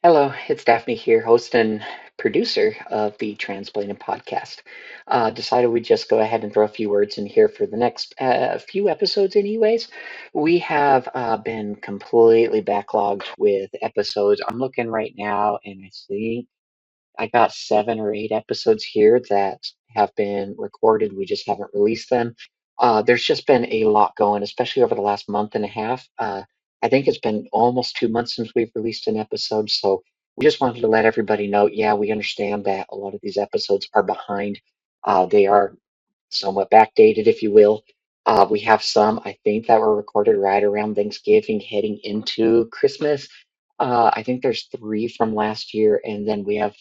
Hello, it's Daphne here, host and producer of the Transplanted podcast. Decided we'd just go ahead and throw a few words in here for the next few episodes, anyways. We have been completely backlogged with episodes. I'm looking right now, and I think I got 7 or 8 episodes here that have been recorded. We just haven't released them. There's just been a lot going, especially over the last month and a half. I think it's been almost 2 months since we've released an episode. So we just wanted to let everybody know, yeah, we understand that a lot of these episodes are behind. They are somewhat backdated, if you will. We have some, I think, that were recorded right around Thanksgiving, heading into Christmas. I think there's three from last year, and then we have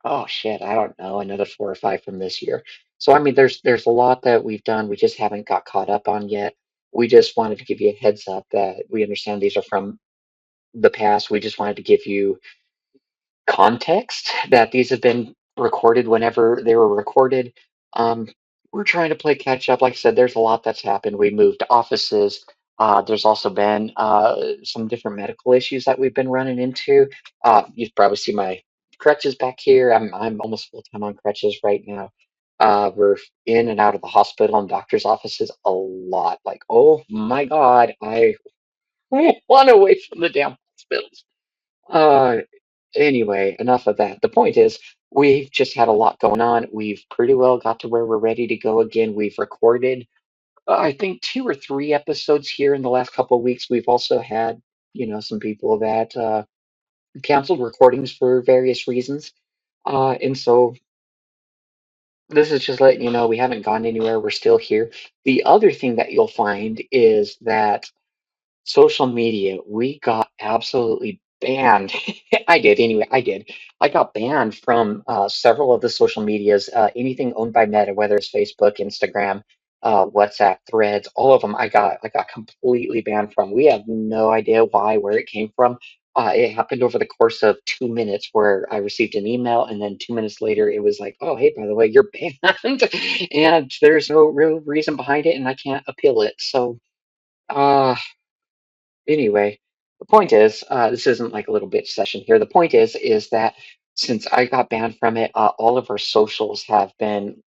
oh shit, I don't know, another 4 or 5 from this year. So I mean, there's a lot that we've done. We just haven't got caught up on yet. We just wanted to give you a heads up that we understand these are from the past. We just wanted to give you context that these have been recorded whenever they were recorded. Um, we're trying to play catch up. Like I said, there's a lot that's happened. We moved offices. There's also been some different medical issues that we've been running into. You probably see my crutches back here. I'm almost full time on crutches right now. We're in and out of the hospital and doctor's offices a lot. Like, oh my God, I want away from the damn hospitals. Uh, Anyway, enough of that. The point is, we've just had a lot going on. We've pretty well got to where we're ready to go again. We've recorded, I think, 2 or 3 episodes here in the last couple of weeks. We've also had, some people that canceled recordings for various reasons. And so this is just letting you know we haven't gone anywhere. We're still here. The other thing that you'll find is that social media, we got absolutely banned. I did anyway. I did. I got banned from several of the social medias, anything owned by Meta, whether it's Facebook, Instagram, WhatsApp, Threads, all of them. I got completely banned from. We have no idea why, where it came from. It happened over the course of 2 minutes, where I received an email, and then 2 minutes later, it was like, "Oh, hey, by the way, you're banned," and there's no real reason behind it, and I can't appeal it. So. Uh, Anyway, the point is, this isn't like a little bitch session here. The point is that since I got banned from it, all of our socials have been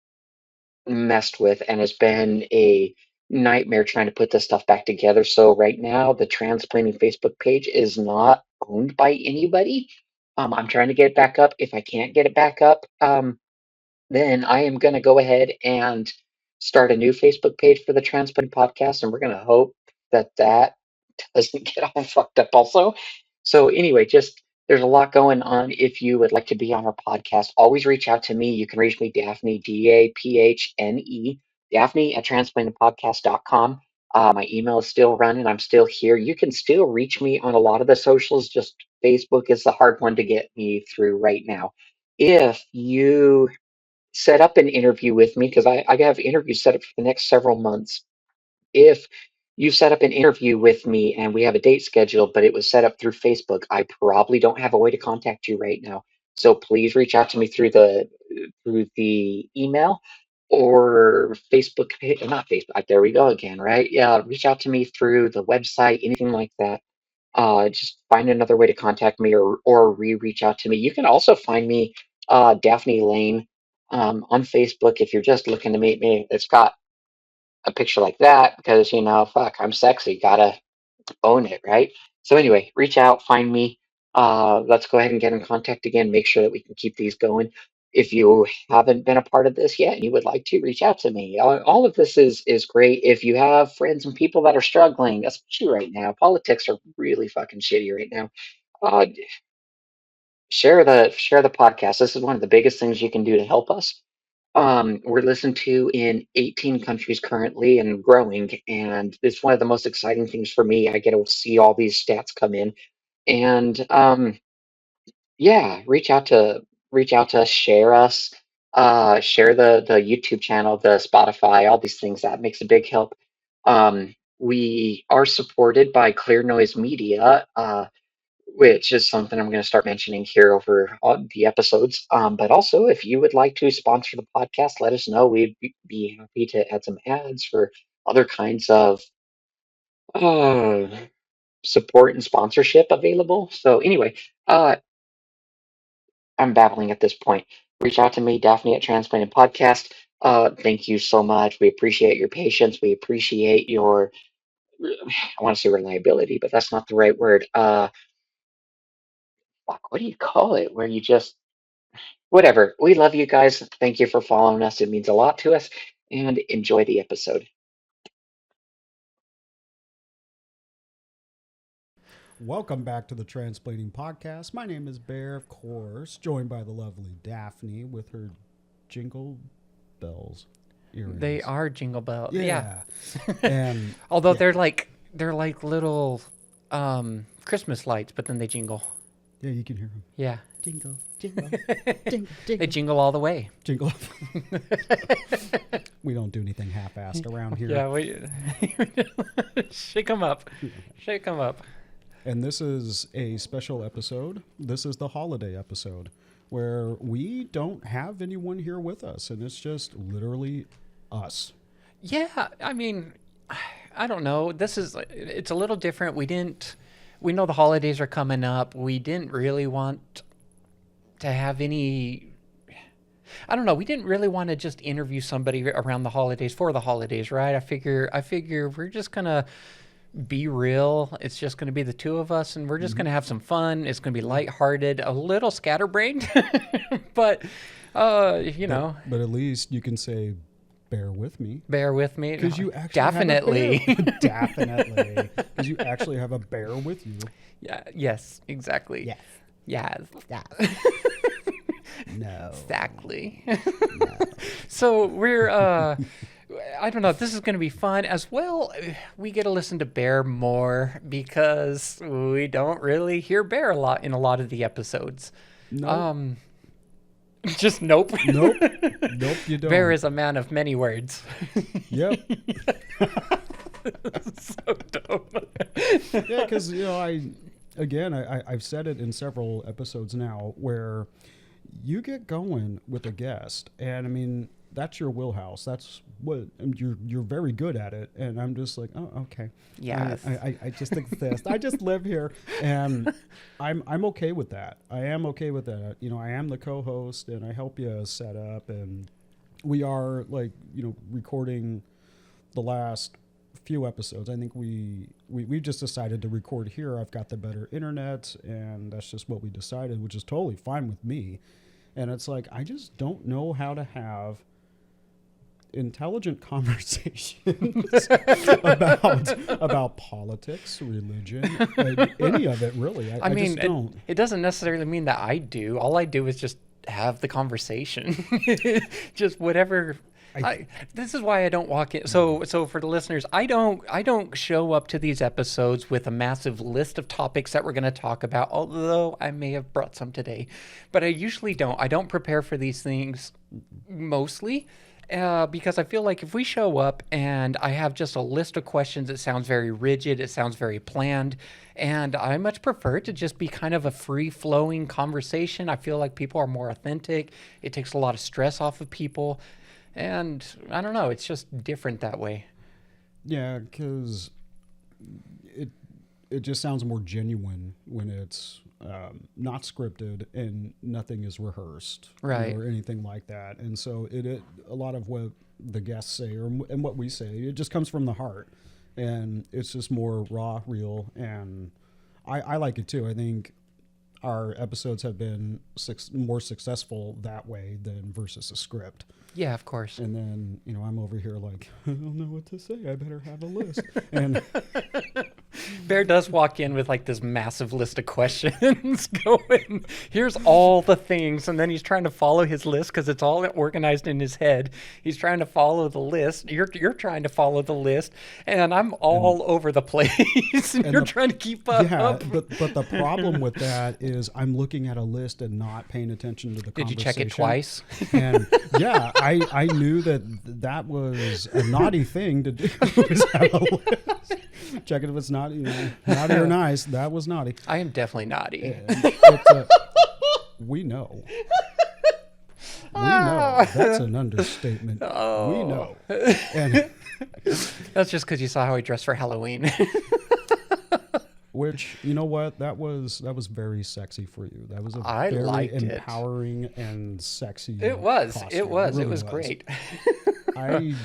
messed with, and it's been a nightmare trying to put this stuff back together. So right now, the transplanting Facebook page is not owned by anybody. I'm trying to get it back up. If I can't get it back up, then I am going to go ahead and start a new Facebook page for the Transplanting Podcast, and we're going to hope that that doesn't get all fucked up also. So anyway, just there's a lot going on. If you would like to be on our podcast, always reach out to me. You can reach me, Daphne, Daphne, Daphne at transplantedpodcast.com. My email is still running. I'm still here. You can still reach me on a lot of the socials. Just Facebook is the hard one to get me through right now. If you set up an interview with me, because I have interviews set up for the next several months, if you set up an interview with me and we have a date scheduled, but it was set up through Facebook, I probably don't have a way to contact you right now. So please reach out to me through the email or Facebook, not Facebook. There we go again, right? Yeah, reach out to me through the website, anything like that. Just find another way to contact me or reach out to me. You can also find me, Daphne Lane, on Facebook if you're just looking to meet me. It's got a picture like that because fuck, I'm sexy, gotta own it, right? So anyway, reach out, find me. Let's go ahead and get in contact again, make sure that we can keep these going. If you haven't been a part of this yet and you would like to, reach out to me. All of this is great. If you have friends and people that are struggling, especially right now, politics are really fucking shitty right now. uh, share the podcast. This is one of the biggest things you can do to help us. We're listened to in 18 countries currently and growing, and it's one of the most exciting things for me. I get to see all these stats come in, and yeah, reach out to us, share us, share the YouTube channel, the Spotify, all these things. That makes a big help. We are supported by Clear Noise Media. Which is something I'm going to start mentioning here over all the episodes. But also, if you would like to sponsor the podcast, let us know. We'd be happy to add some ads for other kinds of uh, support and sponsorship available. So anyway, uh, I'm babbling at this point. Reach out to me, Daphne at Transplanted Podcast. Thank you so much. We appreciate your patience. We appreciate your, I want to say reliability, but that's not the right word. Fuck, what do you call it? Where you just, whatever. We love you guys. Thank you for following us. It means a lot to us. And enjoy the episode. Welcome back to the Transplanting Podcast. My name is Bear, of course, joined by the lovely Daphne with her jingle bells earrings. They are jingle bells. Yeah. And although they're like little Christmas lights, but then they jingle. yeah, you can hear them. Yeah. Jingle, jingle, jingle, They jingle. jingle all the way. Jingle. We don't do anything half-assed around here. Yeah, we shake them up. Shake them up. And this is a special episode. This is the holiday episode where we don't have anyone here with us, and it's just literally us. Yeah, I mean, I don't know. It's a little different. We know the holidays are coming up. We didn't really want to have any, I don't know. We didn't really want to just interview somebody around the holidays for the holidays, right? I figure we're just going to be real. It's just going to be the two of us, and we're just going to have some fun. It's going to be lighthearted, a little scatterbrained, but, you know. But at least you can say, bear with me. Bear with me. Because you actually definitely. have a bear. Definitely. Because you actually have a bear with you. Yeah. Yes, exactly. Yes. Yes. Yeah. No. Exactly. No. So we're, I don't know, this is going to be fun as well. We get to listen to Bear more because we don't really hear Bear a lot in a lot of the episodes. Nope. Just nope. Nope. Nope, you don't. Bear is a man of many words. Yep. So dumb. Yeah, because, you know, I've said it in several episodes now where you get going with a guest, and I mean, that's your wheelhouse. That's what you're very good at it. And I'm just like, oh, okay. Yes. I just exist. I just live here, and I'm okay with that. I am okay with that. You know, I am the co-host, and I help you set up, and we are recording the last few episodes. I think we just decided to record here. I've got the better internet, and that's just what we decided, which is totally fine with me. And it's like, I just don't know how to have intelligent conversations about politics, religion, any of it really. I mean, just don't. It doesn't necessarily mean that I do. All I do is just have the conversation. Just whatever. This is why I don't walk in. So for the listeners, I don't show up to these episodes with a massive list of topics that we're going to talk about, although I may have brought some today. But I usually don't. I don't prepare for these things mostly. Because I feel like if we show up and I have just a list of questions, it sounds very rigid, it sounds very planned, and I much prefer to just be kind of a free-flowing conversation. I feel like people are more authentic. It takes a lot of stress off of people, and I don't know, it's just different that way. Yeah, because it just sounds more genuine when it's not scripted and nothing is rehearsed, right, or anything like that. And so it a lot of what the guests say and what we say, it just comes from the heart, and it's just more raw, real, and I like it too. I think our episodes have been more successful that way than versus a script. Yeah, of course. And then, I'm over here like, I don't know what to say. I better have a list. And Bear does walk in with like this massive list of questions going, here's all the things. And then he's trying to follow his list because it's all organized in his head. He's trying to follow the list. You're trying to follow the list. And I'm all over the place. and you're trying to keep up. Yeah, but the problem with that is I'm looking at a list and not paying attention to the conversation. Did you check it twice? And yeah, I knew that was a naughty thing to do. Was have a list. Check it if it's naughty or nice. That was naughty. I am definitely naughty. We know. We know. That's an understatement. Oh. We know. And that's just because you saw how he dressed for Halloween. Which, you know what, that was very sexy for you. That was a I very liked it. empowering and sexy. It was. costume. It was. really It was great. I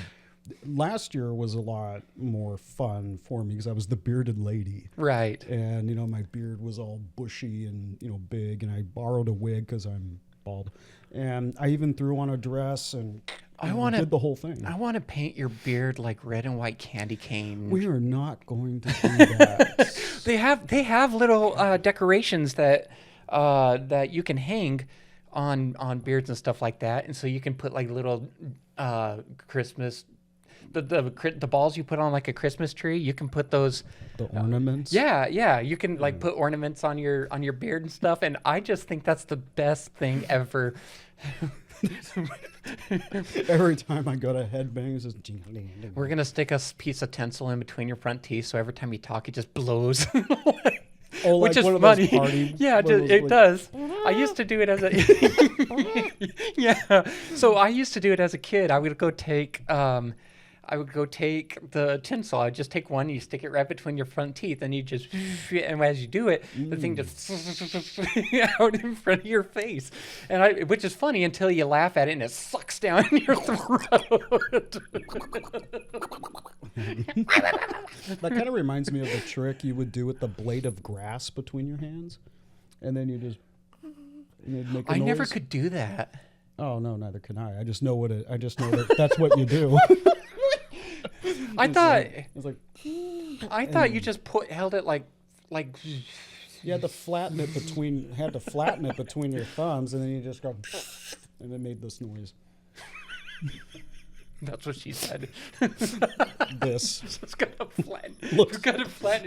last year was a lot more fun for me because I was the bearded lady. Right. And, my beard was all bushy and, big. And I borrowed a wig because I'm bald. And I even threw on a dress and did the whole thing. I want to paint your beard like red and white candy cane. We are not going to do that. They have little decorations that you can hang on beards and stuff like that, and so you can put like little Christmas the balls you put on like a Christmas tree. You can put those The ornaments. Yeah. You can like put ornaments on your beard and stuff, and I just think that's the best thing ever. Every time I go to headbang, it's just jingling. We're gonna stick a piece of tinsel in between your front teeth, so every time you talk, it just blows. Oh, Which like is one of funny. those party, Yeah, it does. I used to do it as a yeah. So I used to do it as a kid. I would go take the tinsel. I'd just take one, you stick it right between your front teeth, and you just, and as you do it, the thing just out in front of your face. And which is funny until you laugh at it and it sucks down your throat. That kind of reminds me of the trick you would do with the blade of grass between your hands, and then you just make a I noise. never could do that. Oh no, neither can I. I just know that's what you do. I thought you just held it like you had to flatten it between your thumbs, and then you just go, and it made this noise. That's what she said. This. Just gotta flatten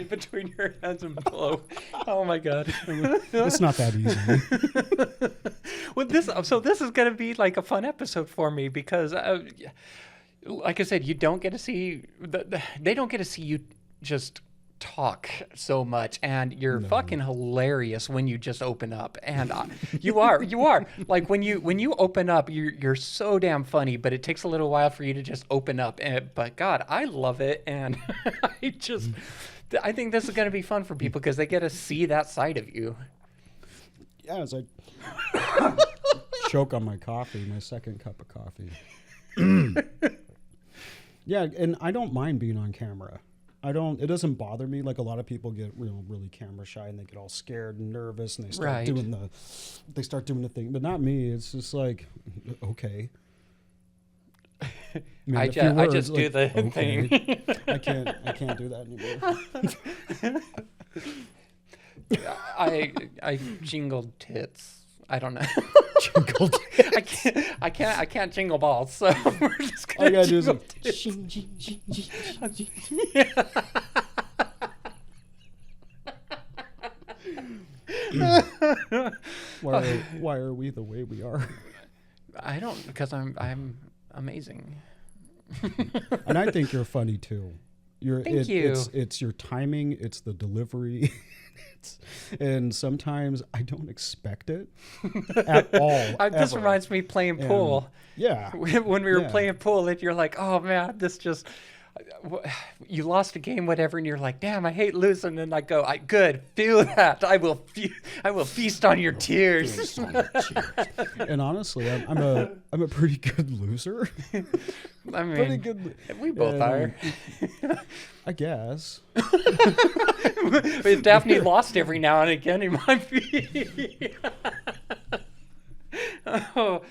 it between your hands and blow. Oh my god. It's not that easy. Well, this is gonna be like a fun episode for me because, like I said, you don't get to see they don't get to see you just talk so much, and you're fucking hilarious when you just open up, and you are like when you open up, you're so damn funny, but it takes a little while for you to just open up, but God, I love it, and I think this is going to be fun for people because they get to see that side of you. Yeah, as I choke on my coffee, my second cup of coffee. Yeah, and I don't mind being on camera. It doesn't bother me. Like a lot of people get really camera shy and they get all scared and nervous and they start doing the thing. But not me. It's just like, okay. I just do the thing. I can't do that anymore. I jingled tits. I don't know. Jingled tits. I can't jingle balls. So we're just gonna all you gotta do is why are we the way we are? I don't, because I'm amazing. And I think you're funny too. Thank you. It's your timing. It's the delivery. And sometimes I don't expect it at all. This reminds me playing pool. Yeah. When we were playing pool, and you're like, oh man, you lost a game, whatever, and you're like, damn, I hate losing. And I go, good, feel that. I will feast on your tears. And honestly, I'm a pretty good loser. I mean, pretty good. We both are. I guess. But if Daphne lost every now and again, it might be. Oh.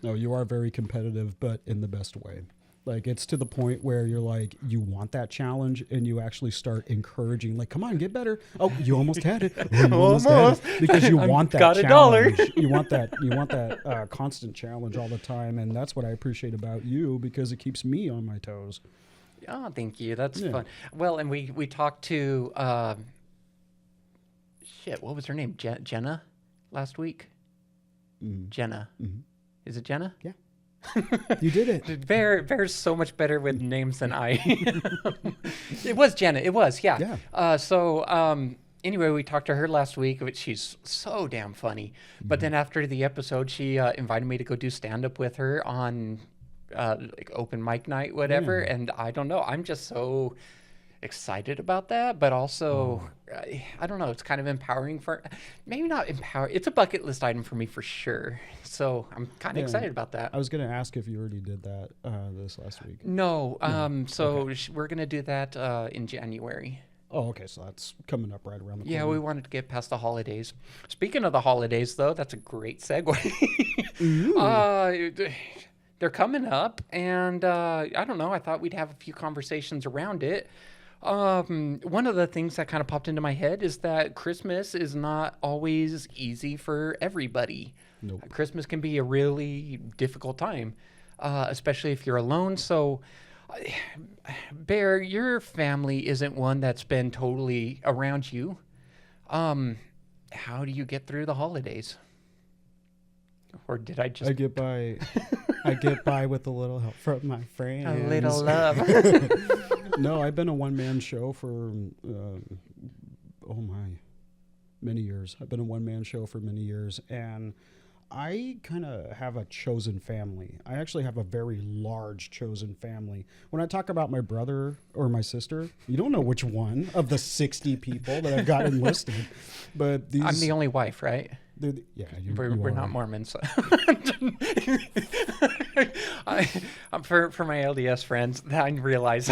No, you are very competitive, but in the best way. Like, it's to the point where you're like, you want that challenge, and you actually start encouraging, like, come on, get better. Oh, you almost had it. Oh, you almost had it. Because you want that challenge. You want that constant challenge all the time, and that's what I appreciate about you, because it keeps me on my toes. Oh, thank you. That's fun. Well, and we talked to what was her name? Jenna last week. Jenna. Mm-hmm. Is it Jenna? Yeah. You did it. Bear's so much better with names than I. It was Jenna. It was, yeah. Anyway, we talked to her last week, but she's so damn funny. But then after the episode, she invited me to go do stand-up with her on like open mic night, whatever. And I don't know. I'm just so excited about that, but also I don't know, it's kind of empowering for maybe not empower. It's a bucket list item for me for sure. So I'm kind of excited about that. I was going to ask if you already did that this last week. No, so we're gonna do that in January. Oh, okay. So that's coming up right around the Yeah, corner. we wanted to get past the holidays. Speaking of the holidays, though, that's a great segue. They're coming up, and I don't know. I thought we'd have a few conversations around it. One of the things that kind of popped into my head is that Christmas is not always easy for everybody. Nope. Christmas can be a really difficult time, especially if you're alone. So, Bear, your family isn't one that's been totally around you. How do you get through the holidays? Or did I just I get by. I get by with a little help from my friends. a little love? No, I've been a one-man show for many years. I've been a one-man show for many years, and I kind of have a chosen family. I actually have a very large chosen family. When I talk about my brother or my sister, you don't know which one of the 60 people that I've got enlisted. But these, I'm the only wife, right? yeah, We're not Mormons. For my LDS friends, I realize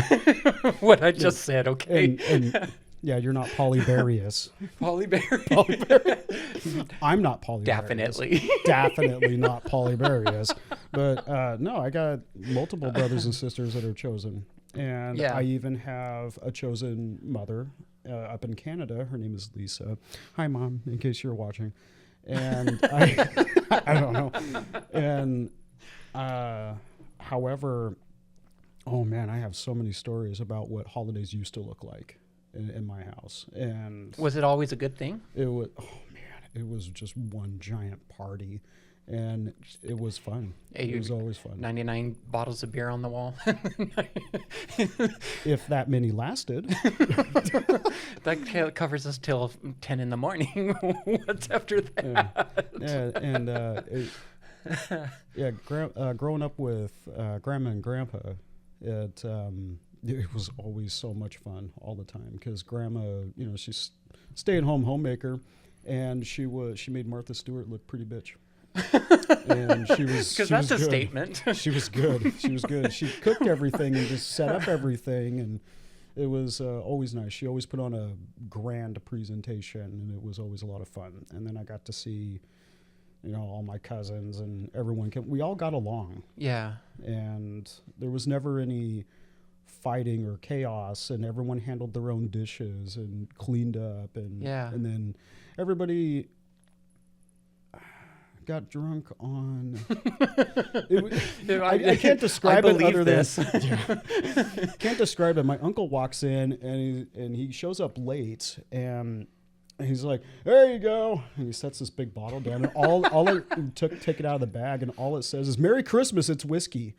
what I just said. Okay, And yeah, you're not polyvarious. Polyberry. I'm not polyvarious. Definitely. Definitely not polyvarious. But no, I got multiple brothers and sisters that are chosen. And Yeah. I even have a chosen mother up in Canada. Her name is Lisa. Hi, Mom, in case you're watching. And I don't know. And however, oh man, I have so many stories about what holidays used to look like in my house. And Was it always a good thing? it was, oh man, it was just one giant party, and it was fun. Hey, It was always fun. 99 bottles of beer on the wall. If that many lasted. That covers us till 10 in the morning. What's after that? Growing up with grandma and grandpa, it was always so much fun all the time because grandma, she's stay-at-home homemaker, and she made Martha Stewart look pretty bitch. And she was Because she that's was a good. statement. She was good. She was good. She cooked everything and just set up everything, and it was always nice. She always put on a grand presentation, and it was always a lot of fun. And then I got to see, all my cousins and everyone. We all got along, Yeah. and there was never any fighting or chaos, and everyone handled their own dishes and cleaned up, and Yeah. and then everybody got drunk on. I can't describe I it believe other this. than can't describe it. My uncle walks in and he shows up late, and he's like, "There you go," and he sets this big bottle down, and all it take it out of the bag, and all it says is "Merry Christmas, it's whiskey."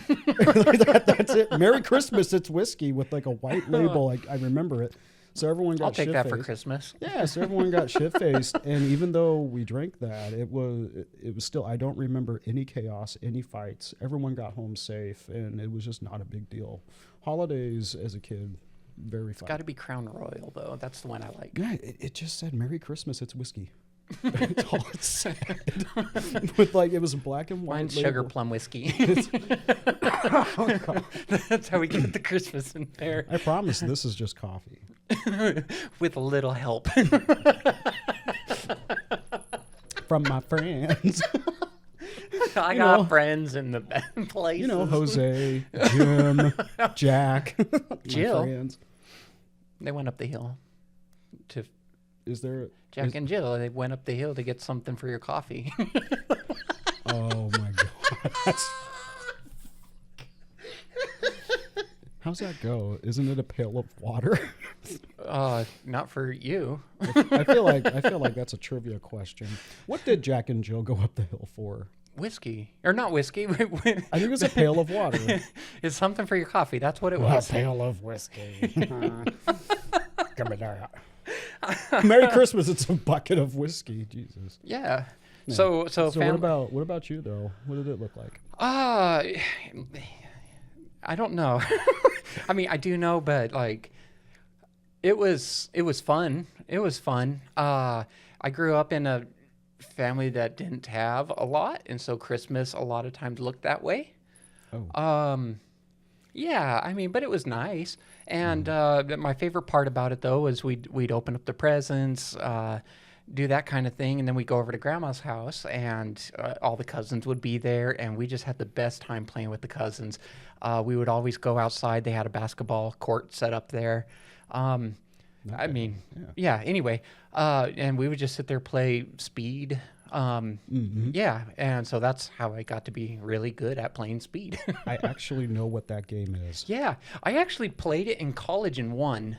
That's it. Merry Christmas, it's whiskey, with like a white label. I remember it. So everyone got I'll take that for shit-faced. Christmas. Yeah, so everyone got shit-faced, and even though we drank that, it was still, I don't remember any chaos, any fights. Everyone got home safe, and it was just not a big deal. Holidays as a kid, very fun. Got to be Crown Royal, though. That's the one I like. Yeah, it just said "Merry Christmas, it's whiskey." That's all it said. With it was a black and white Mine's label. sugar plum whiskey. That's how we get the Christmas in there. I promise this is just coffee. With a little help. From my friends. I You got know. friends in the best places. Jose, Jim, Jack, my Jill. friends. They went up the hill to Is there? Jack and Jill. They went up the hill to get something for your coffee. Oh my god. How's that go? Isn't it a pail of water? Not for you. I feel like that's a trivia question. What did Jack and Jill go up the hill for? Whiskey. Or not whiskey. I think it was a pail of water. It's something for your coffee. That's what it A was. pail of whiskey. Come here. Merry Christmas! It's a bucket of whiskey. Jesus. Yeah. Yeah. So what about you though? What did it look like? I don't know. I mean, I do know, but It was fun. It was fun. I grew up in a family that didn't have a lot, and so Christmas a lot of times looked that way. Oh, Yeah, I mean, but it was nice. And my favorite part about it though was we'd open up the presents, do that kind of thing, and then we'd go over to Grandma's house, and all the cousins would be there, and we just had the best time playing with the cousins. We would always go outside. They had a basketball court set up there. Um, not I bad. mean, Yeah. yeah. Anyway, and we would just sit there play Speed. Yeah, and so that's how I got to be really good at playing Speed. I actually know what that game is. Yeah, I actually played it in college and won.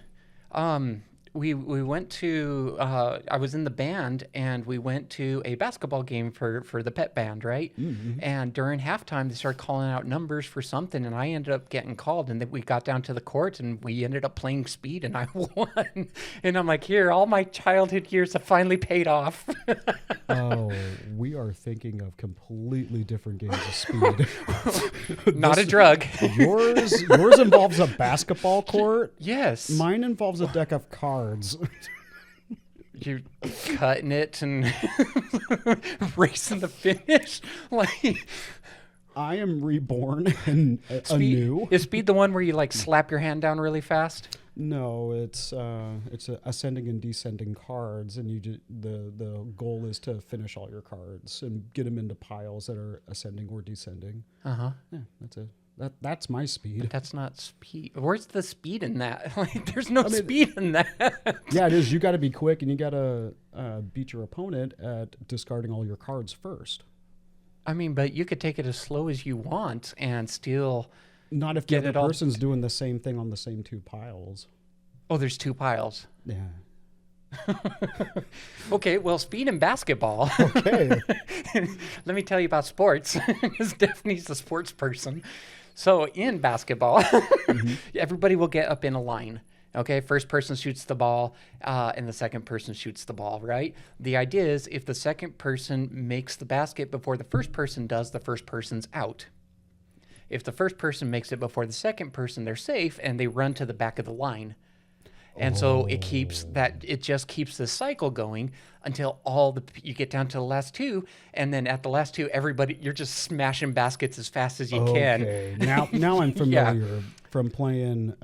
We went to I was in the band and we went to a basketball game for the pep band, right? And during halftime they started calling out numbers for something, and I ended up getting called, and then we got down to the court and we ended up playing Speed, and I won. And I'm like, here, all my childhood years have finally paid off. Oh, we are thinking of completely different games of Speed. Not a drug. Yours involves a basketball court. Yes. Mine involves a deck of cards. You're cutting it and racing the finish. Like I am reborn and anew. Is Speed the one where you like slap your hand down really fast? No, it's ascending and descending cards, and the goal is to finish all your cards and get them into piles that are ascending or descending. Uh-huh. Yeah, that's it. That's my Speed. That's not Speed. Where's the speed in that? Like, there's no speed in that. Yeah, it is. You got to be quick, and you got to beat your opponent at discarding all your cards first. I mean, but you could take it as slow as you want and still. Not if the Get other it all- person's doing the same thing on the same two piles. Oh, there's two piles. Yeah. Okay, well, speed in basketball. Okay. Let me tell you about sports, because Stephanie's a sports person. So in basketball, everybody will get up in a line. Okay, first person shoots the ball, and the second person shoots the ball, right? The idea is if the second person makes the basket before the first person does, the first person's out. If the first person makes it before the second person, they're safe, and they run to the back of the line. And so it just keeps this cycle going until you get down to the last two, and then at the last two, you're just smashing baskets as fast as you can. Okay. Now I'm familiar from playing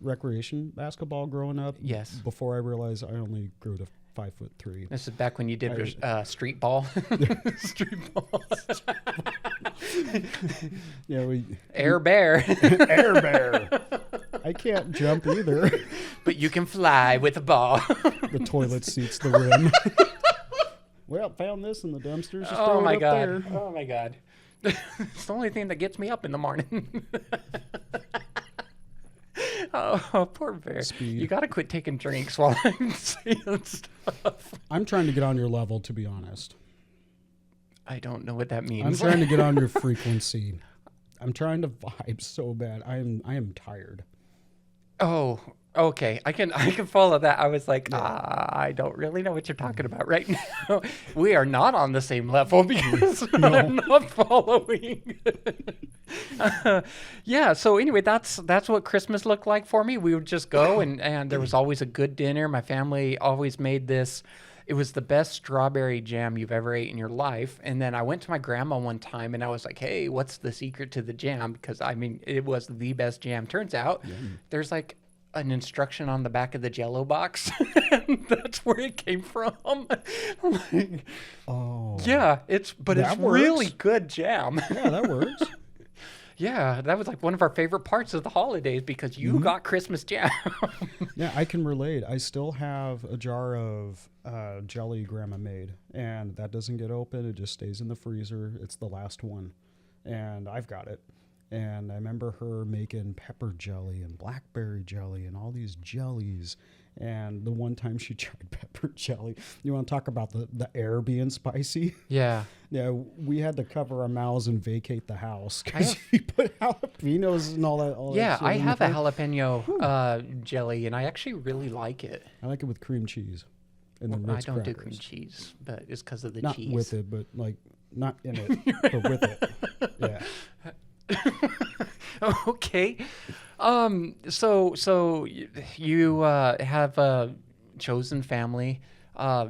recreation basketball growing up. Yes. Before I realized I only grew to 5'3". This is back when you did street ball. Street ball. Yeah, Air bear. Air bear. I can't jump either. But you can fly with a ball. The toilet seat's the rim. Well, found this in the dumpsters. Just Oh throw my it up god. there. Oh my god. It's the only thing that gets me up in the morning. Oh, poor bear. Speed. You got to quit taking drinks while I'm saying stuff. I'm trying to get on your level, to be honest. I don't know what that means. I'm trying to get on your frequency. I'm trying to vibe so bad. I am tired. Oh, okay. I can follow that. I was like, I don't really know what you're talking about right now. We are not on the same level because I'm not following. Yeah. So anyway, that's what Christmas looked like for me. We would just go and there was always a good dinner. My family always made this. It was the best strawberry jam you've ever ate in your life. And then I went to my grandma one time and I was like, hey, what's the secret to the jam? Because I mean, it was the best jam. Turns out there's like an instruction on the back of the Jell-O box. And that's where it came from. Like, Oh. yeah, it's That really works. good jam. Yeah, that works. Yeah, that was like one of our favorite parts of the holidays because you got Christmas jam. Yeah, I can relate. I still have a jar of jelly Grandma made, and that doesn't get open. It just stays in the freezer. It's the last one, and I've got it. And I remember her making pepper jelly and blackberry jelly and all these jellies. And the one time she tried pepper jelly, you want to talk about the air being spicy? Yeah. Yeah, we had to cover our mouths and vacate the house because you put jalapenos and all that. Yeah, shit I in have the a fridge. jalapeno jelly, and I actually really like it. I like it with cream cheese. And then I Ritz don't do crackers. cream cheese, but it's because of the Not cheese. with it, but like not in it, but with it. Yeah. Okay. You have a chosen family.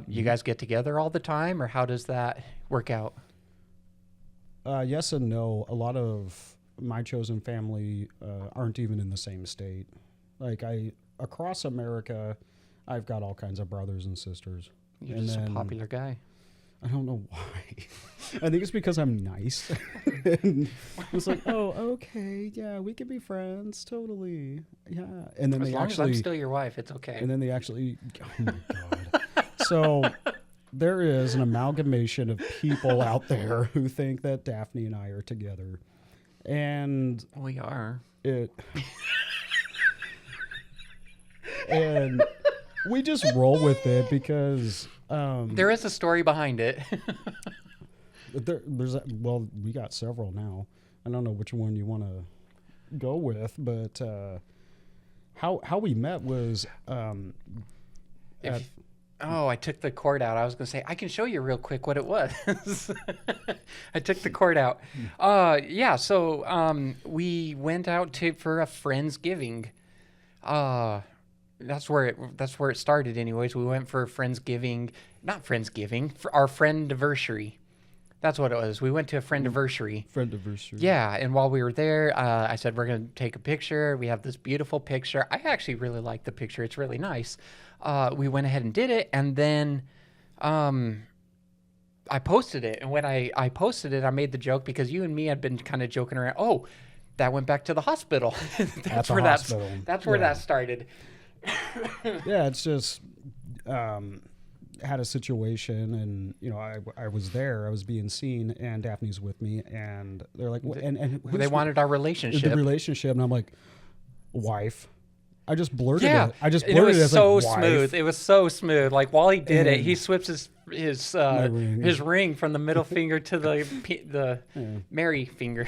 You guys get together all the time, or how does that work out? Yes and no. A lot of my chosen family aren't even in the same state. Like across America, I've got all kinds of brothers and sisters. You're And just a then- popular guy. I don't know why. I think it's because I'm nice. And it's like, oh, okay, yeah, we can be friends, totally, yeah. And then As they long as I'm actually, still your wife, it's okay. and then they actually, oh my god. So there is an amalgamation of people out there who think that Daphne and I are together, and We are. it, and we just roll with it because. There is a story behind it. Well, we got several now. I don't know which one you want to go with, but how we met was I took the cord out. I was going to say, I can show you real quick what it was. I took the cord out. So we went out for a Friendsgiving. That's where it started anyways. We went for a not Friendsgiving, for our friendiversary. That's what it was. We went to a friendiversary. friendiversary. Yeah, and while we were there, I said, we're going to take a picture. We have this beautiful picture. I actually really like the picture. It's really nice. We went ahead and did it, and then I posted it. And when I posted it, I made the joke because you and me had been kind of joking around. Oh, that went back to the hospital. That's the where hospital. that's where Yeah. that started. Yeah, it's just had a situation, and I was there. I was being seen, and Daphne's with me, and they're like, and They wanted our relationship. the relationship, and I'm like, wife. I just blurted Yeah, it. I just and blurted it it was as so like, wife. smooth. It was so smooth. Like while he did it, And- he slips his ring. his ring from the middle finger to the Mary finger.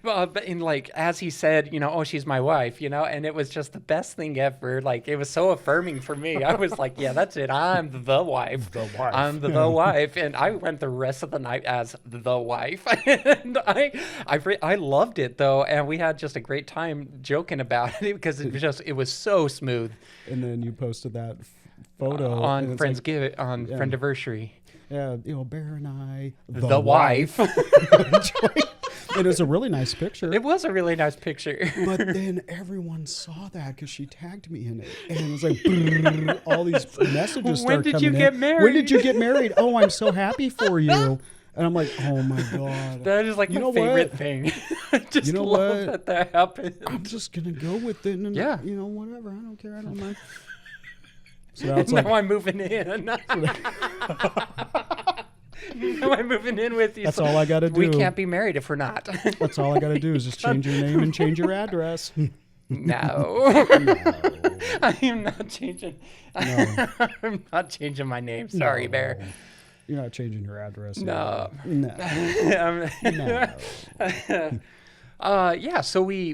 But in like as he said, oh, she's my wife, and it was just the best thing ever. Like it was so affirming for me. I was like, yeah, that's it. I'm the wife. The wife. I'm the wife, and I went the rest of the night as the wife, and I loved it though, and we had just a great time joking about it because it was so smooth And then you posted that photo on and it's like, Friendsgiving on Friendiversary. yeah, Bear and I, The wife. It was a really nice picture. It was a really nice picture. But then everyone saw that because she tagged me in it, and it was like brrr, all these messages When start did coming you in. get married? When did you get married? Oh, I'm so happy for you. And I'm like, oh my god. That is like You my know favorite what? thing. I just You know love what? that happened. I'm just gonna go with it, and Yeah. whatever. I don't care. I don't mind. So now it's like, Now I'm moving in. Now I'm moving in with you. that's so all I gotta do. We can't be married if we're not. That's all I gotta do is just change your name and change your address. No. No. I am not changing. No. I'm not changing my name. Sorry, No. Bear. You're not changing your address. No. No. No. Yeah, so we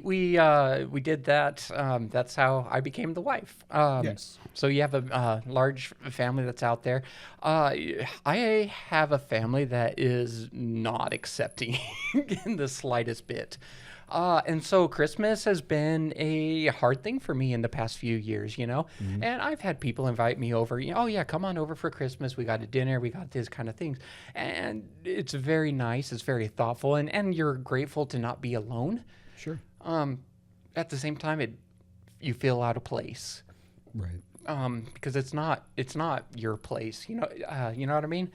did that. That's how I became the wife. Yes. So you have a large family that's out there. I have a family that is not accepting in the slightest bit. And so Christmas has been a hard thing for me in the past few years, and I've had people invite me over, oh yeah, come on over for Christmas. We got a dinner, we got this kind of things. And it's very nice. It's very thoughtful. And you're grateful to not be alone. Sure. At the same time, you feel out of place. Right. Because it's not your place, you know what I mean?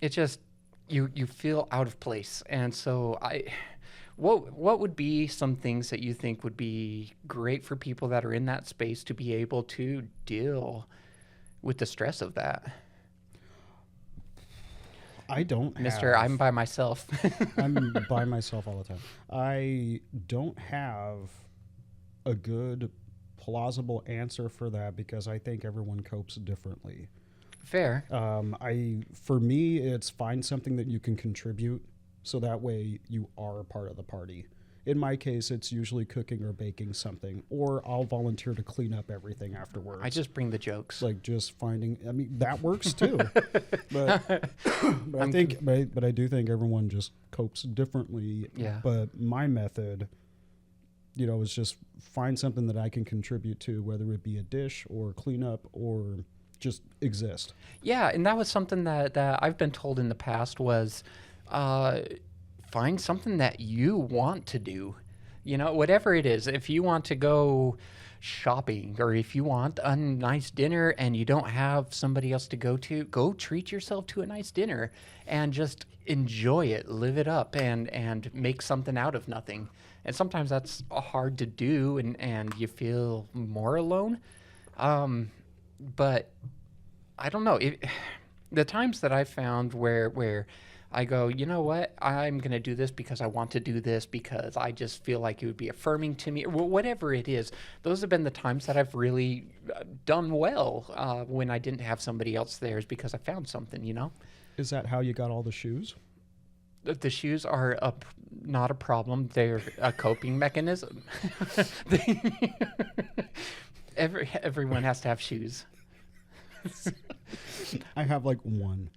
It's just, you feel out of place. And so what would be some things that you think would be great for people that are in that space to be able to deal with the stress of that? I don't Mister, I'm by myself. I'm by myself all the time. I don't have a good plausible answer for that because I think everyone copes differently. Fair. For me, it's find something that you can contribute so that way you are a part of the party. In my case, it's usually cooking or baking something, or I'll volunteer to clean up everything afterwards. I just bring the jokes. like just finding. I mean, that works too. but I do think everyone just copes differently. Yeah. But my method is just find something that I can contribute to, whether it be a dish or cleanup or just exist. Yeah, and that was something that I've been told in the past was uh, find something that you want to do. Whatever it is. If you want to go shopping or if you want a nice dinner and you don't have somebody else to go treat yourself to a nice dinner and just enjoy it, live it up, and make something out of nothing. And sometimes that's hard to do, and you feel more alone. But I don't know. The times that I found where I go, you know what, I'm going to do this because I want to do this because I just feel like it would be affirming to me, or whatever it is. Those have been the times that I've really done well when I didn't have somebody else there, is because I found something. Is that how you got all the shoes? The shoes are not a problem. They're a coping mechanism. Everyone has to have shoes. I have like one.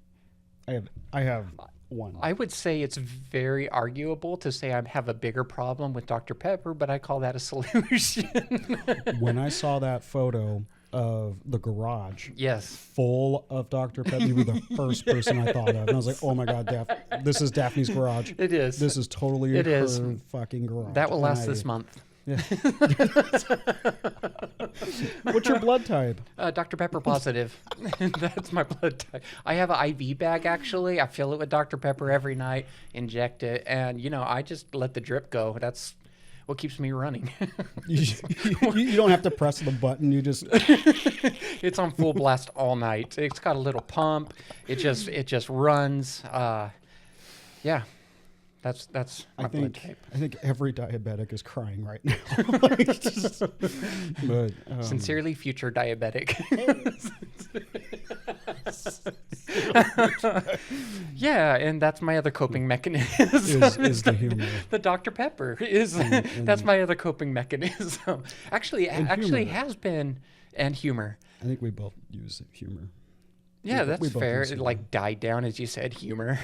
I have one. I would say it's very arguable to say I have a bigger problem with Dr. Pepper, but I call that a solution. When I saw that photo of the garage, yes, full of Dr. Pepper, you were the first person I thought of, and I was like, "Oh my God, this is Daphne's garage. It is. This is totally her fucking garage." That will last this month. Yeah. What's your blood type? Dr. Pepper positive. That's my blood type. I have an IV bag, actually. I fill it with Dr. Pepper every night, inject it, and, I just let the drip go. That's what keeps me running. You don't have to press the button. You just... It's on full blast all night. It's got a little pump. It just runs. Yeah. That's my blood type. I think every diabetic is crying right now. But Sincerely, future diabetic. Yeah, and that's my other coping mechanism. Is the humor. The Dr. Pepper is that's my other coping mechanism. Actually, humor. has been, and humor. I think we both use humor. Yeah, We that's both fair. use It humor. died down, as you said, humor.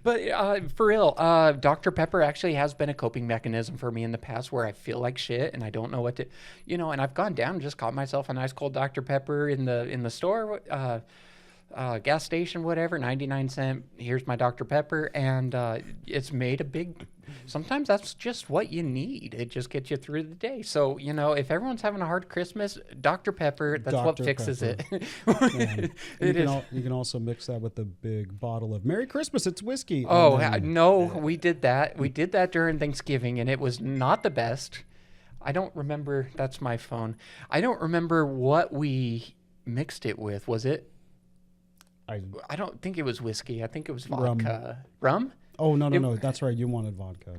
But for real, Dr. Pepper actually has been a coping mechanism for me in the past where I feel like shit and I don't know what to, and I've gone down and just caught myself a nice cold Dr. Pepper in the store, gas station, whatever, 99 cent. Here's my Dr. Pepper, and it's made a big. Sometimes that's just what you need. It just gets you through the day. So if everyone's having a hard Christmas, Dr. Pepper, that's what Dr. fixes Pepper. it. You can also mix that with the big bottle of Merry Christmas. It's whiskey. Oh And then- no, we did that. We did that during Thanksgiving, and it was not the best. I don't remember. That's my phone. I don't remember what we mixed it with. Was it? I don't think it was whiskey. I think it was vodka. Rum? Oh, no. That's right. You wanted vodka.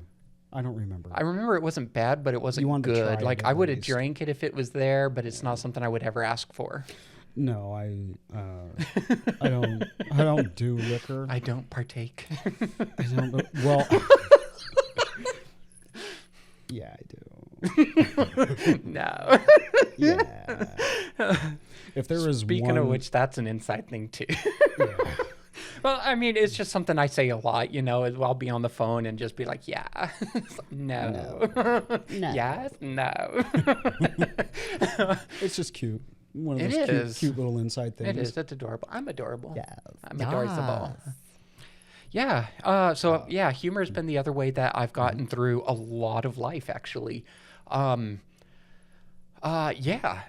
I don't remember. I remember it wasn't bad, but it wasn't You wanted to try good. it Like at I would have least. drank it if it was there, but it's not something I would ever ask for. No, I don't do liquor. I don't partake. I don't. Well, yeah, I do. No. Yeah. If there was Speaking one, of which, that's an inside thing too. yeah. Well, I mean, it's just something I say a lot, I'll be on the phone and just be like, yeah, no. No. Yes, no. It's just cute. One of It those is. cute little inside things. It is. It's adorable. I'm adorable. Yes. I'm adorable. Yeah. Yeah, humor has been the other way that I've gotten through a lot of life, actually. Yeah,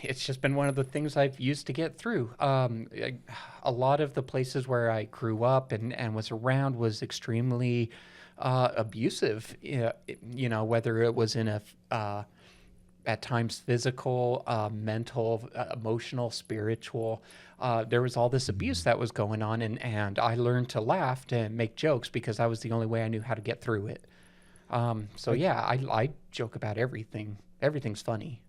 it's just been one of the things I've used to get through. A lot of the places where I grew up and was around was extremely abusive. Whether it was in at times physical, mental, emotional, spiritual. There was all this abuse that was going on, and I learned to laugh and make jokes because that was the only way I knew how to get through it. So yeah, I joke about everything. Everything's funny.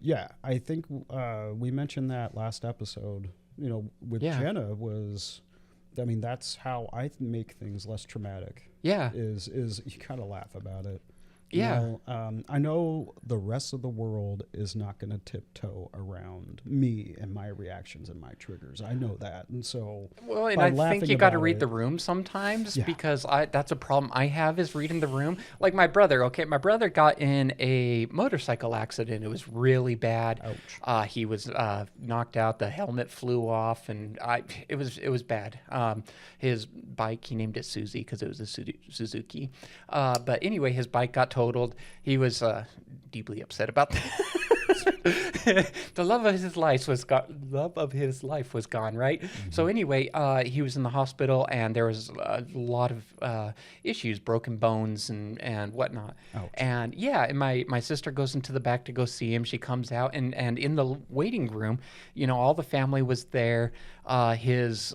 Yeah, I think we mentioned that last episode. With Yeah. Jenna that's how I make things less traumatic. Yeah. Is you kind of laugh about it. Yeah. I know the rest of the world is not going to tiptoe around me and my reactions and my triggers. I know that, and so Well, and by I think laughing you got to about read it, the room sometimes yeah. because that's a problem I have is reading the room. Like my brother, okay, my brother got in a motorcycle accident. It was really bad. Ouch. He was knocked out. The helmet flew off, and it was bad. His bike, he named it Susie because it was a Suzuki. But anyway, his bike got totaled. He was deeply upset about that. The love of his life was gone, right? So anyway, he was in the hospital, and there was a lot of issues, broken bones and whatnot. Ouch. And yeah, and my sister goes into the back to go see him. She comes out, and in the waiting room, all the family was there. His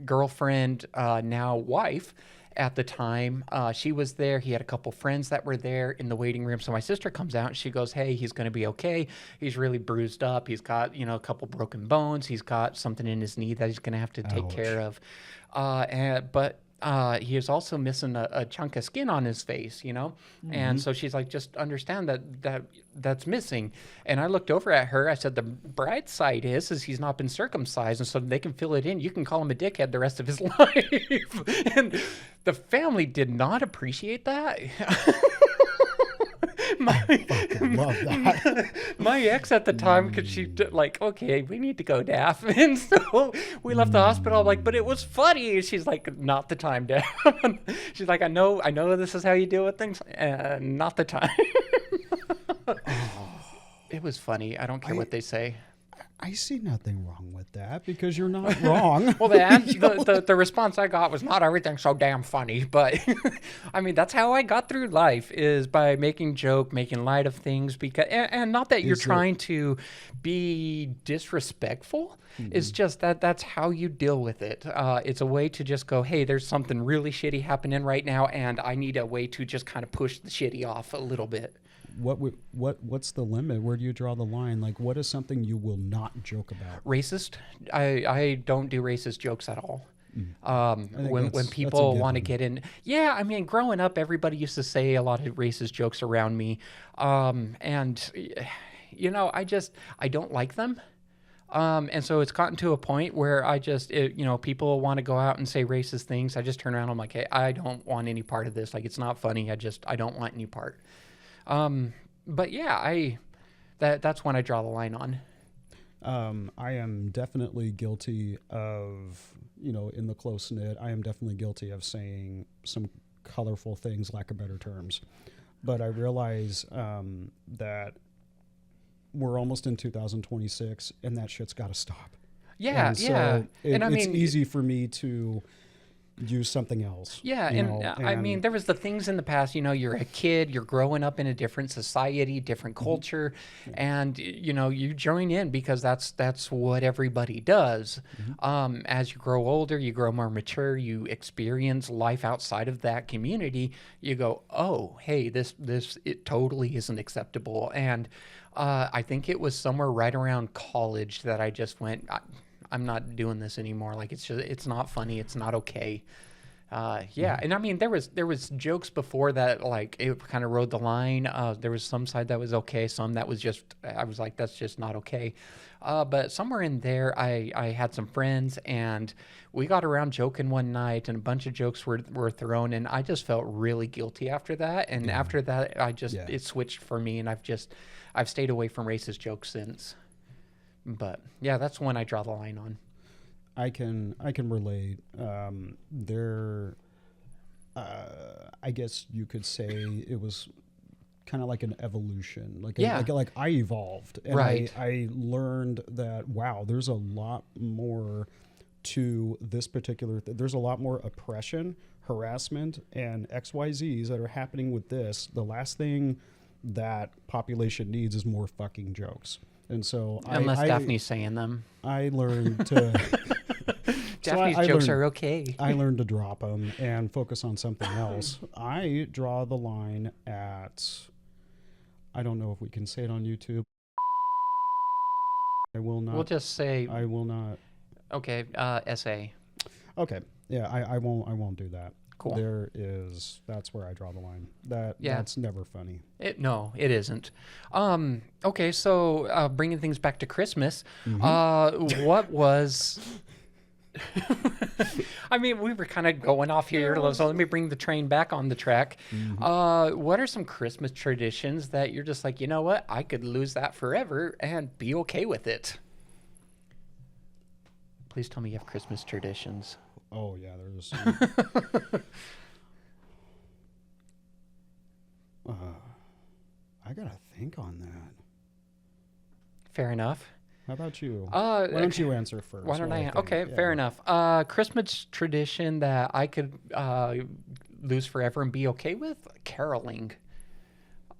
girlfriend, now wife, at the time, she was there. He had a couple friends that were there in the waiting room. So my sister comes out and she goes, "Hey, he's going to be okay. He's really bruised up. He's got, a couple broken bones. He's got something in his knee that he's going to have to take Ouch. care of." But he is also missing a chunk of skin on his face, And so she's like, "Just understand that's missing." And I looked over at her. I said, "The bright side is he's not been circumcised, and so they can fill it in. You can call him a dickhead the rest of his life." And the family did not appreciate that. Fucking love that. My ex at the time, because she like, "Okay, we need to go, Daff," and so we left the hospital. I'm like, "But it was funny." She's like, "Not the time, Daff." She's like, I know this is how you deal with things, not the time." It was funny. I don't care what they say. I see nothing wrong with that because you're not wrong. Well, the response I got was, "Not everything's so damn funny," but I mean, that's how I got through life, is by making light of things, because and not that you're trying to be disrespectful. It's just that's how you deal with it. It's a way to just go, "Hey, there's something really shitty happening right now, and I need a way to just kind of push the shitty off a little bit." What's the limit? Where do you draw the line? Like, what is something you will not joke about? Racist. I don't do racist jokes at all. When that's people a want to given. get in, yeah, I mean, growing up, everybody used to say a lot of racist jokes around me, and I don't like them. And so it's gotten to a point where people want to go out and say racist things. I just turn around. I'm like, "Hey, I don't want any part of this. Like, it's not funny. I don't want any part." But yeah, that's when I draw the line on. I am definitely guilty of, in the close knit, I am definitely guilty of saying some colorful things, lack of better terms. But I realize that we're almost in 2026 and that shit's got to stop. Yeah, and so yeah. And I it's mean, easy for me to use something else. yeah, I mean, there was the things in the past, you're a kid, you're growing up in a different society, different culture, and you join in because that's what everybody does. As you grow older, you grow more mature, you experience life outside of that community, you go, "Oh, hey, this it totally isn't acceptable." And I think it was somewhere right around college that I just went, "I'm not doing this anymore. Like, it's not funny. It's not okay." Yeah, and I mean, there was jokes before that, like, it kind of rode the line. There was some side that was okay, some that was just, I was like, "That's just not okay." But somewhere in there, I had some friends, and we got around joking one night, and a bunch of jokes were thrown, and I just felt really guilty after that. And after that, it switched for me, and I've stayed away from racist jokes since. But yeah, that's when I draw the line on. I can relate. I guess you could say it was kind of like an evolution. Like I evolved, and Right. I learned that, wow, there's a lot more to this particular. There's a lot more oppression, harassment, and XYZs that are happening with this. The last thing that population needs is more fucking jokes. And so Unless Daphne's saying them. I learned to. Daphne's jokes are okay. I learned to drop them and focus on something else. I draw the line at. I don't know if we can say it on YouTube. I will not. We'll just say. I will not. Okay, SA. Okay. Yeah, I won't do that. Cool. That's where I draw the line. Yeah. That's never funny. No, it isn't. Okay, so bringing things back to Christmas, what was? I mean, we were kind of going off here, so let me bring the train back on the track. What are some Christmas traditions that you're just like, you know what, I could lose that forever and be okay with it? Please tell me you have Christmas traditions. Oh yeah, there's. I gotta think on that. Fair enough. How about you? Why don't you answer first? Why don't I? think? Okay, Yeah. fair enough. Christmas tradition that I could lose forever and be okay with: caroling.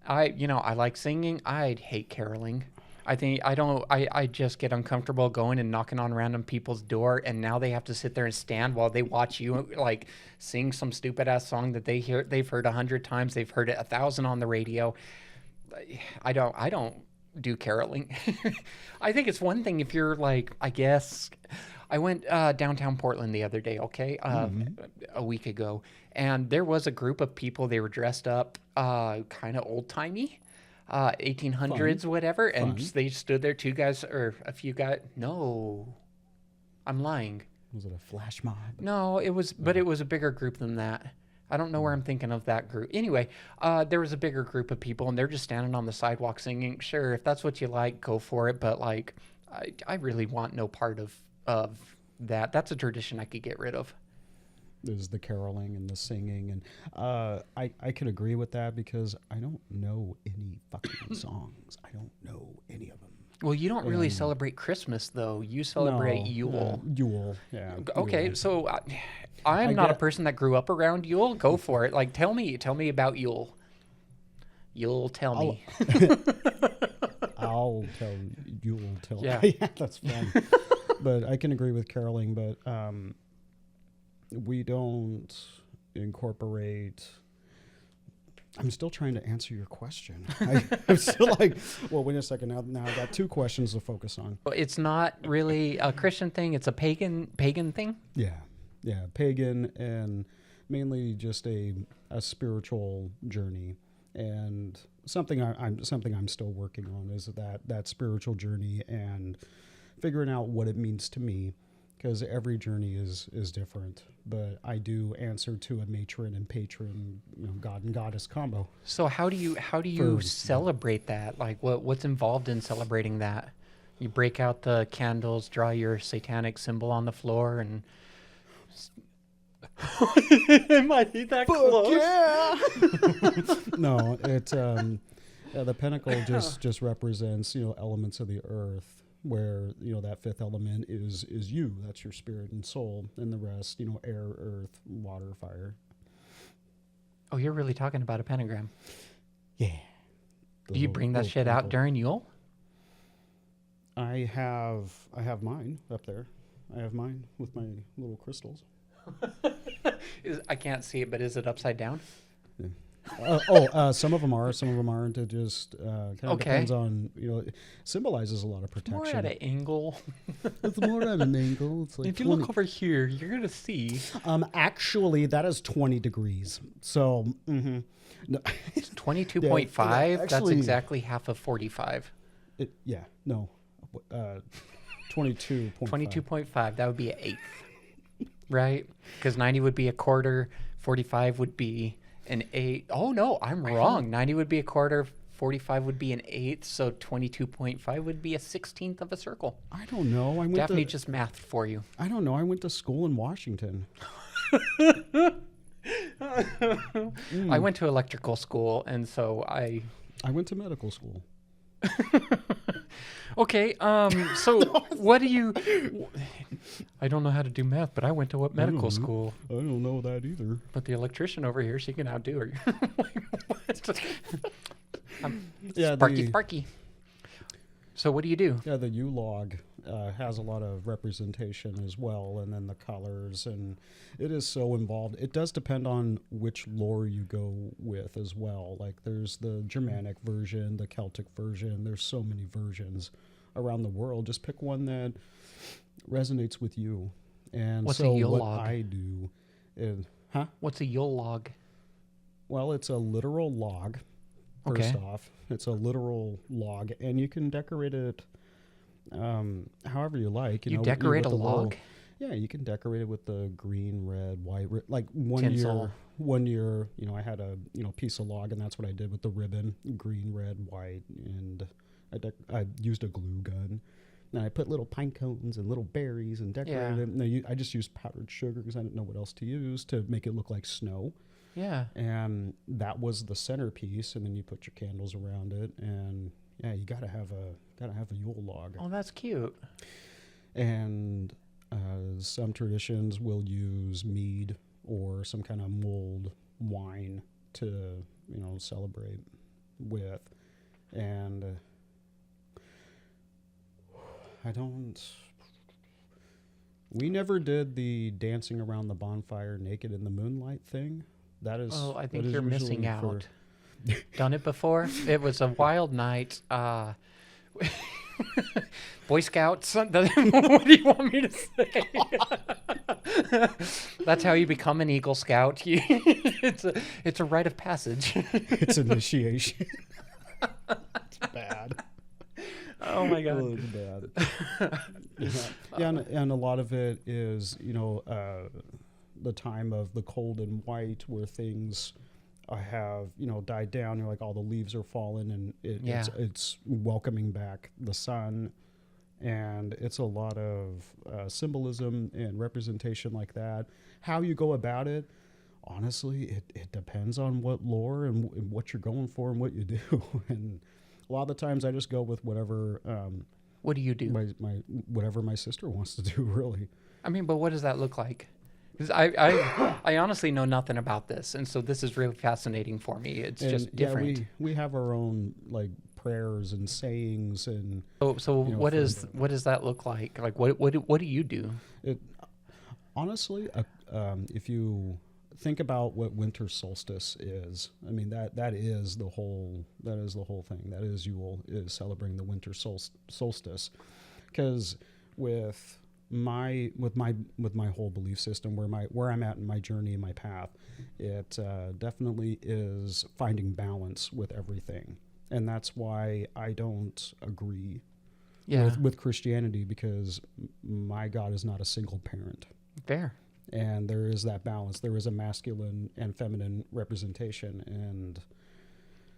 I like singing. I hate caroling. I think I don't. I just get uncomfortable going and knocking on random people's door, and now they have to sit there and stand while they watch you like sing some stupid ass song that they've heard 100 times. They've heard it 1,000 on the radio. I don't do caroling. I think it's one thing if you're like, I guess I went downtown Portland the other day, okay, a week ago, and there was a group of people. They were dressed up kind of old-timey, 1800s, whatever, and they stood there, two guys or a few guys. No, I'm lying. Was it a flash mob? No, it was, but it was a bigger group than that. I don't know where I'm thinking of that group. Anyway, there was a bigger group of people, and they're just standing on the sidewalk singing. Sure, if that's what you like, go for it. But like, I really want no part of that. That's a tradition I could get rid of. Is the caroling and the singing, and I can agree with that because I don't know any fucking songs. I don't know any of them. Well, you don't really celebrate Christmas, though. You celebrate Yule. Yule, yeah. Okay, Yule. so I'm not a person that grew up around Yule. Go for it. Like, tell me about Yule. You'll tell me. I'll tell you'll tell. Yeah. Yeah, that's fun. But I can agree with caroling, but we don't incorporate. I'm still trying to answer your question. I'm still like, well, wait a second. Now I've got two questions to focus on. It's not really a Christian thing. It's a pagan thing. Yeah, pagan and mainly just a spiritual journey, and something I'm still working on is that spiritual journey and figuring out what it means to me, because every journey is different. But I do answer to a matron and patron, god and goddess combo. So how do you celebrate that? Like what's involved in celebrating that? You break out the candles, draw your satanic symbol on the floor, and am I that close? Yeah. No, it's the pinnacle just represents elements of the earth, where that fifth element is you. That's your spirit and soul, and the rest air, earth, water, fire. Oh, you're really talking about a pentagram? Yeah. Do you bring that shit out during Yule? I have mine up there. I have mine with my little crystals. I can't see it, but is it upside down? Yeah. Some of them are, some of them aren't. It just kind of depends on, it symbolizes a lot of protection. More at an angle. It's more at an angle. It's like if you look over here, you're going to see. Actually, that is 20 degrees. So, no. 22.5? That's exactly half of 45. 22.5. 22.5. That would be an eighth. Right? Because 90 would be a quarter, 45 would be an eighth. Oh, no, I'm wrong. 90 would be a quarter, 45 would be an eighth, so 22.5 would be a 16th of a circle. I don't know. Daphne just mathed for you. I don't know. I went to school in Washington. I went to electrical school, and so I went to medical school. Okay, so what do you... I don't know how to do math, but I went to medical school. I don't know that either. But the electrician over here, she can outdo her. Sparky. So what do you do? Yeah, the U-log has a lot of representation as well, and then the colors, and it is so involved. It does depend on which lore you go with as well. Like there's the Germanic version, the Celtic version. There's so many versions around the world. Just pick one that resonates with you. And what's so a Yule what log? I do is Huh? What's a Yule log? Well, it's a literal log. First off, it's a literal log, and you can decorate it however you like. You know, decorate with a the log? Yeah, you can decorate it with the green, red, white. Like Tinsel. one year, I had a piece of log, and that's what I did with the ribbon: green, red, white, and I used a glue gun. And I put little pine cones and little berries and decorated it. And I just used powdered sugar because I didn't know what else to use to make it look like snow. Yeah. And that was the centerpiece, and then you put your candles around it, and yeah, you gotta have a Yule log. Oh, that's cute. And some traditions will use mead or some kind of mulled wine to celebrate with, and we never did the dancing around the bonfire naked in the moonlight thing. That is. Oh, I think that is you're usually missing out. Done it before? It was a wild night. Boy Scouts. What do you want me to say? That's how you become an Eagle Scout. It's a rite of passage. It's initiation. It's bad. Oh my God. Oh, it's bad. Yeah, and a lot of it is the time of the cold and white where things have died down. Like all the leaves are fallen, and it's welcoming back the sun, and it's a lot of symbolism and representation like that. How you go about it, honestly, it depends on what lore and what you're going for and what you do. And a lot of the times I just go with whatever. What do you do? Whatever my sister wants to do, really. I mean, but what does that look like? 'Cause I honestly know nothing about this, and so this is really fascinating for me. It's just different. Yeah, we have our own like prayers and sayings and. So what does that look like? Like what do you do? Honestly, if you think about what winter solstice is, I mean that is the whole thing. That is Yule, is celebrating the winter solstice, because with my whole belief system, where I'm at in my journey and my path, it definitely is finding balance with everything, and that's why I don't agree with Christianity, because my God is not a single parent. Fair. And there is that balance. There is a masculine and feminine representation, and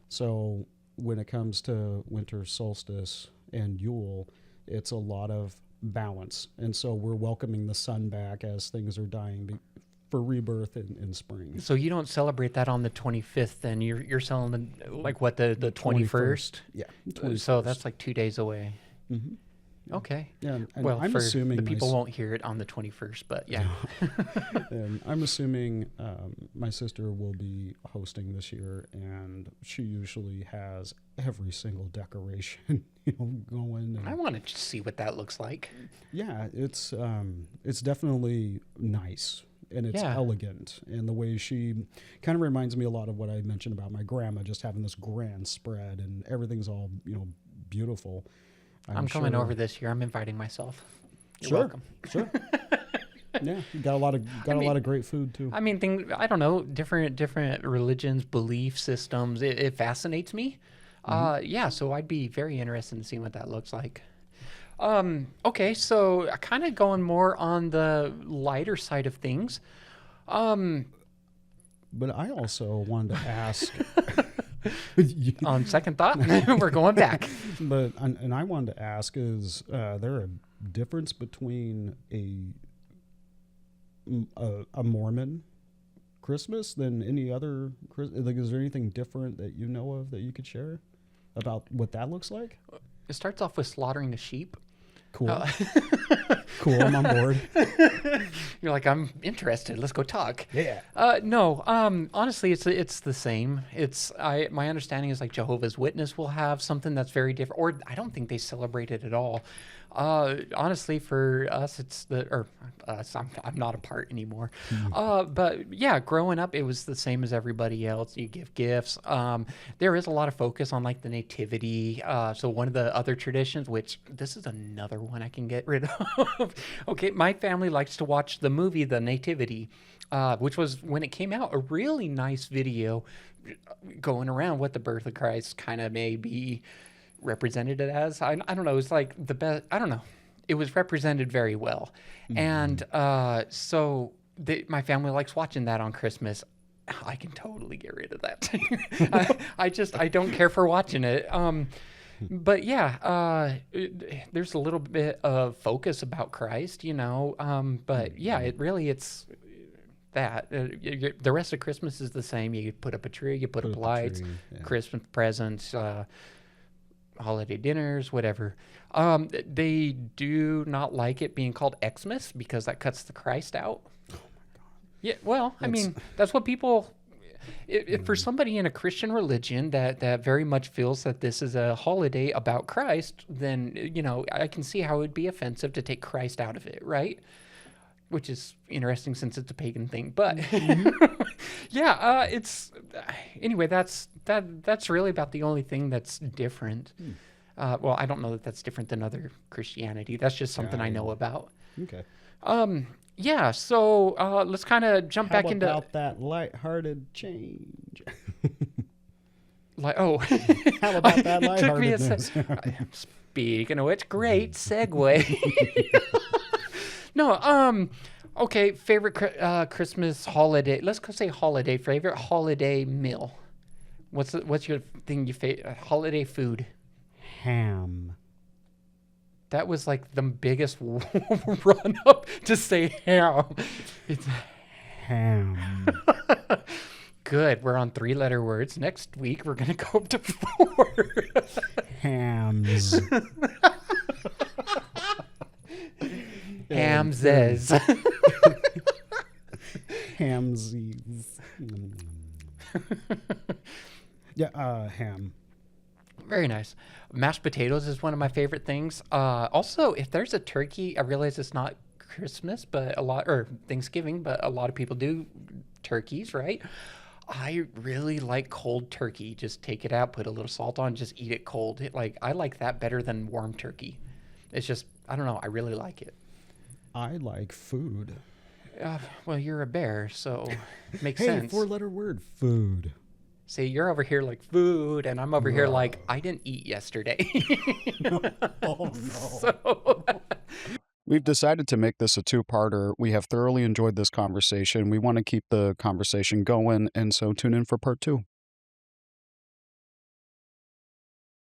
so when it comes to winter solstice and Yule, it's a lot of balance, and so we're welcoming the sun back as things are dying for rebirth in spring. So you don't celebrate that on the 25th, then you're selling the 21st? Yeah. 21st. So that's like 2 days away. Mm-hmm. Okay. Yeah, and well, I'm assuming the people won't hear it on the 21st, but yeah. And I'm assuming my sister will be hosting this year, and she usually has every single decoration, going. And I want to see what that looks like. yeah, it's definitely nice, and it's elegant, and the way she kind of reminds me a lot of what I mentioned about my grandma, just having this grand spread, and everything's all beautiful. I'm coming over this year. I'm inviting myself. You're sure, welcome. Sure. Yeah, you got a lot of great food too. I mean, I don't know, different religions, belief systems. It fascinates me. Yeah, so I'd be very interested in seeing what that looks like. Okay, so kind of going more on the lighter side of things. But I also wanted to ask. On second thought, we're going back. But and I wanted to ask: is there a difference between a Mormon Christmas than any other? Like, is there anything different that you know of that you could share about what that looks like? It starts off with slaughtering a sheep. Cool. Cool. I'm on board. You're like, I'm interested. Let's go talk. Yeah. No. Honestly, it's the same. My understanding is like Jehovah's Witness will have something that's very different, or I don't think they celebrate it at all. Honestly, for us, it's or us. I'm not a part anymore. Hmm. But yeah, growing up, it was the same as everybody else. You give gifts. There is a lot of focus on like the nativity. So one of the other traditions, which this is another one I can get rid of. Okay, my family likes to watch the movie The Nativity, which was when it came out a really nice video going around what the birth of Christ kind of may be represented it as. I don't know. It's like the best. I don't know. It was represented very well, and so my family likes watching that on Christmas. I can totally get rid of that. I don't care for watching it. But yeah, there's a little bit of focus about Christ, you know. But yeah, it's that. The rest of Christmas is the same. You put up a tree, you put up lights, Yeah. Christmas presents, holiday dinners, whatever. They do not like it being called Xmas because that cuts the Christ out. Yeah, well, I mean, that's what people. If for somebody in a Christian religion that very much feels that this is a holiday about Christ, then you know I can see how it would be offensive to take Christ out of it, right? Which is interesting since it's a pagan thing, but yeah, it's anyway. That's really about the only thing that's different. Well, I don't know that that's different than other Christianity. That's just something I know about. Okay. Yeah. So let's kind of jump How back into about that lighthearted change? like oh, How about that it took me a lightheartedness? Speaking of which, great segue. No, okay, favorite Christmas holiday. Let's go say holiday. Favorite holiday meal. What's your thing? Holiday food. Ham. That was like the biggest run up to say ham. It's Ham. good. We're on 3-letter words. Next week we're gonna go up to 4. Hams. Hamses. Hamsies. Yeah, ham. Very nice. Mashed potatoes is one of my favorite things. Also, if there's a turkey, I realize it's not Christmas, but or Thanksgiving, but a lot of people do turkeys, right? I really like cold turkey. Just take it out, put a little salt on, just eat it cold. I like that better than warm turkey. It's just, I don't know. I really like it. I like food. Well, you're a bear, so it makes Hey, sense. 4-letter word. Food. See, you're over here like food, and I'm over here like I didn't eat yesterday. Oh, no. So, We've decided to make this a two-parter. We have thoroughly enjoyed this conversation. We want to keep the conversation going, and so tune in for part 2.